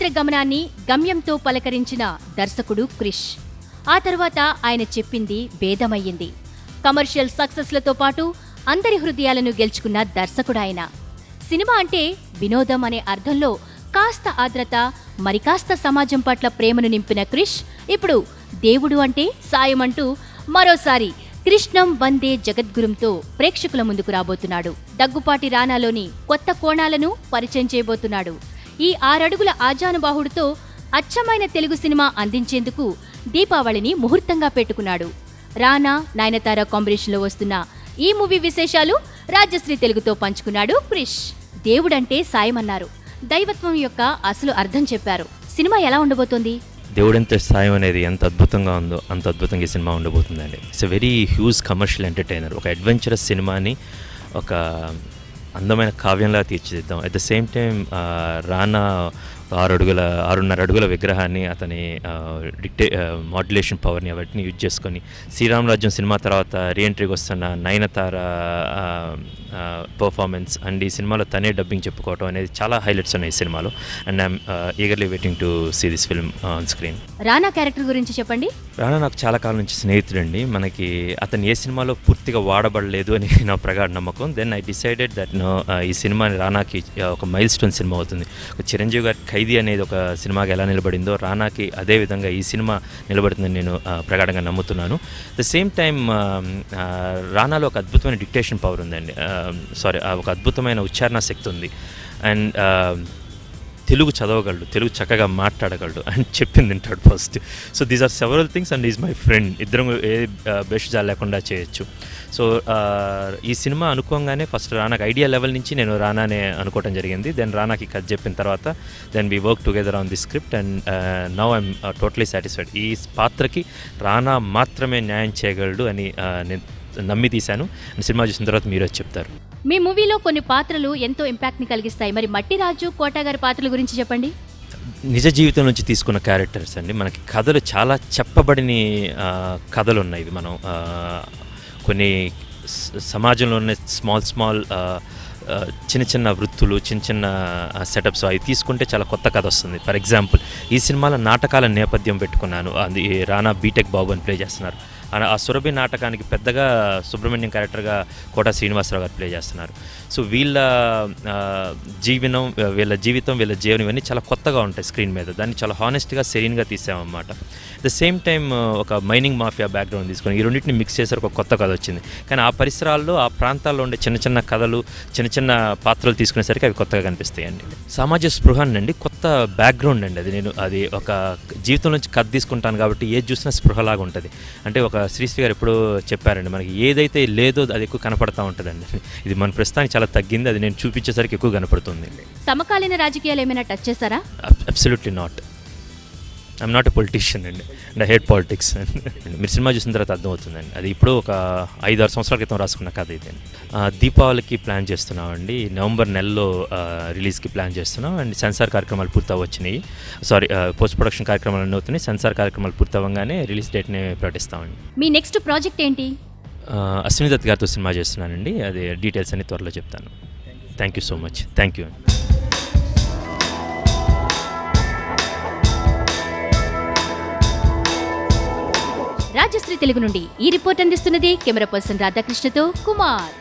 చారిత్ర గమనాన్ని గమ్యంతో పలకరించిన దర్శకుడు క్రిష్. ఆ తర్వాత ఆయన చెప్పింది భేదమయ్యింది. కమర్షియల్ సక్సెస్లతో పాటు అందరి హృదయాలను గెలుచుకున్న దర్శకుడాయన. సినిమా అంటే వినోదం అనే అర్థంలో కాస్త ఆద్రత, మరికాస్త సమాజం పట్ల ప్రేమను నింపిన క్రిష్ ఇప్పుడు దేవుడు అంటే సాయం అంటూ మరోసారి కృష్ణం వందే జగద్గురుంతో ప్రేక్షకుల ముందుకు రాబోతున్నాడు. దగ్గుపాటి రానాలోని కొత్త కోణాలను పరిచయం చేయబోతున్నాడు. ఈ 6 అడుగుల ఆజానుబాహుడితో అచ్చమైన తెలుగు సినిమా అందించేందుకు దీపావళిని ముహూర్తంగా పెట్టుకున్నాడు. రానా, నయనతార కాంబినేషన్లో వస్తున్న ఈ మూవీ విశేషాలు రాజశ్రీ తెలుగుతో పంచుకున్నాడు క్రిష్. దేవుడంటే సాయమన్నారు, దైవత్వం యొక్క అసలు అర్థం చెప్పారు. సినిమా ఎలా ఉండబోతోంది? దేవుడంటే సాయం అనేది ఎంత అద్భుతంగా ఉందో అంత అద్భుతంగా ఈ సినిమా ఉండబోతుందండి. It's a very huge commercial entertainer. ఒక అడ్వెంచరస్ సినిమాని ఒక అందమైన కావ్యంలా తీర్చిదిద్దాం. At the same time Rana 6.5 అడుగుల విగ్రహాన్ని, అతని మాడ్యులేషన్ పవర్ని వాటిని యూజ్ చేసుకొని శ్రీరామరాజ్యం సినిమా తర్వాత రీఎంట్రీకి వస్తున్న నయనతార పర్ఫార్మెన్స్ అండ్ ఈ సినిమాలో తనే డబ్బింగ్ చెప్పుకోవడం అనేది చాలా హైలైట్స్ ఉన్నాయి ఈ సినిమాలో. And I'm eagerly waiting to see this film on screen. Rana character గురించి చెప్పండి. రానా నాకు చాలా కాలం నుంచి స్నేహితుడండి. మనకి అతను ఏ సినిమాలో పూర్తిగా వాడబడలేదు అని నా ప్రగాఢ నమ్మకం. దెన్ ఐ డిసైడెడ్ దట్ ఈ సినిమా రానాకి ఒక మైల్ స్టోన్ సినిమా అవుతుంది. ఒక చిరంజీవి గారి ఖైదీ అనేది ఒక సినిమాకి ఎలా నిలబడిందో రానాకి అదే విధంగా ఈ సినిమా నిలబడుతుందని నేను ప్రగాఢంగా నమ్ముతున్నాను. ద సేమ్ టైం రానాలో ఒక అద్భుతమైన డిక్టేషన్ పవర్ ఉందండి. ఒక అద్భుతమైన ఉచ్చారణ శక్తి ఉంది. అండ్ తెలుగు చదవగలడు, తెలుగు చక్కగా మాట్లాడగలడు అండ్ చెప్పింది తింటాడు first. So these are several things and is my friend. ఇద్దరం ఏ బెస్ట్ లేకుండా చేయొచ్చు. సో ఈ సినిమా అనుకోగానే ఫస్ట్ రానాకి ఐడియా లెవెల్ నుంచి నేను రానానే అనుకోవడం జరిగింది. దెన్ రానాకి కథ చెప్పిన తర్వాత then we work together on the script and now I'm totally satisfied. ఈ పాత్రకి రానా మాత్రమే న్యాయం చేయగలడు అని నేను నమ్మి తీశాను. సినిమా చూసిన తర్వాత మీరు చెప్తారు. మీ మూవీలో కొన్ని పాత్రలు ఎంతో ఇంపాక్ట్ని కలిగిస్తాయి. మరి మట్టిరాజు, కోట గారి పాత్రల గురించి చెప్పండి. నిజ జీవితం నుంచి తీసుకున్న క్యారెక్టర్స్ అండి. మనకి కథలు చాలా చెప్పబడిన కథలు ఉన్నాయి. ఇవి మనం కొన్ని సమాజంలో ఉన్న స్మాల్ చిన్న చిన్న వృత్తులు, చిన్న చిన్న సెటప్స్ అవి తీసుకుంటే చాలా కొత్త కథ వస్తుంది. ఫర్ ఎగ్జాంపుల్ ఈ సినిమాలో నాటకాల నేపథ్యం పెట్టుకున్నాను. అది రానా బీటెక్ బాబు అని ప్లే చేస్తున్నారు. ఆ సురభి నాటకానికి పెద్దగా సుబ్రహ్మణ్యం క్యారెక్టర్గా కోట శ్రీనివాసరావు గారు ప్లే చేస్తున్నారు. సో వీళ్ళ జీవనం, వీళ్ళ జీవనం ఇవన్నీ చాలా కొత్తగా ఉంటాయి స్క్రీన్ మీద. దాన్ని చాలా హానెస్ట్గా సెరీన్గా తీసామన్నమాట. ద సేమ్ టైం ఒక మైనింగ్ మాఫియా బ్యాక్గ్రౌండ్ తీసుకొని ఈ రెండింటిని మిక్స్ చేసారు, ఒక కొత్త కథ వచ్చింది. కానీ ఆ పరిసరాల్లో, ఆ ప్రాంతాల్లో ఉండే చిన్న చిన్న కథలు, చిన్న పాత్రలు తీసుకునేసరికి అవి కొత్తగా కనిపిస్తాయండి. సామాజిక స్పృహాన్ని కొత్త బ్యాక్గ్రౌండ్ అండి అది. నేను అది ఒక జీవితం నుంచి కథ తీసుకుంటాను కాబట్టి ఏది చూసినా స్పృహలాగా ఉంటుంది. అంటే ఒక శ్రీశ్రీ గారు ఎప్పుడు చెప్పారండి, మనకి ఏదైతే లేదో అది ఎక్కువ కనపడతా ఉంటుందండి. ఇది మన ప్రస్తుతానికి చాలా తగ్గింది, అది నేను చూపించేసరికి ఎక్కువ కనపడుతుంది. సమకాలీన రాజకీయాలు ఏమైనా టచ్ చేశారా? Absolutely not. I'm not a politician అండి అండ్ ఐ హేట్ పాలిటిక్స్. మీరు సినిమా చూసిన తర్వాత అర్థమవుతుందండి. అది ఇప్పుడు ఒక 5-6 సంవత్సరాల క్రితం రాసుకున్న కథ ఇది. దీపావళికి ప్లాన్ చేస్తున్నామండి. నవంబర్ నెలలో రిలీజ్కి ప్లాన్ చేస్తున్నాం. అండ్ సెన్సార్ కార్యక్రమాలు పూర్తవచ్చినాయి. పోస్ట్ ప్రొడక్షన్ కార్యక్రమాలు అన్నీ అవుతున్నాయి. సెన్సార్ కార్యక్రమాలు పూర్తవగానే రిలీజ్ డేట్ని ప్రకటిస్తామండి. మీ నెక్స్ట్ ప్రాజెక్ట్ ఏంటి? అశ్విని దత్ గారితో సినిమా చేస్తున్నానండి. అది డీటెయిల్స్ అన్ని త్వరలో చెప్తాను. Thank you so much. Thank you. Rajshri Telugu నుండి ఈ రిపోర్ట్ అందిస్తున్నది కెమెరా పర్సన్ రాధాకృష్ణతో కుమార్.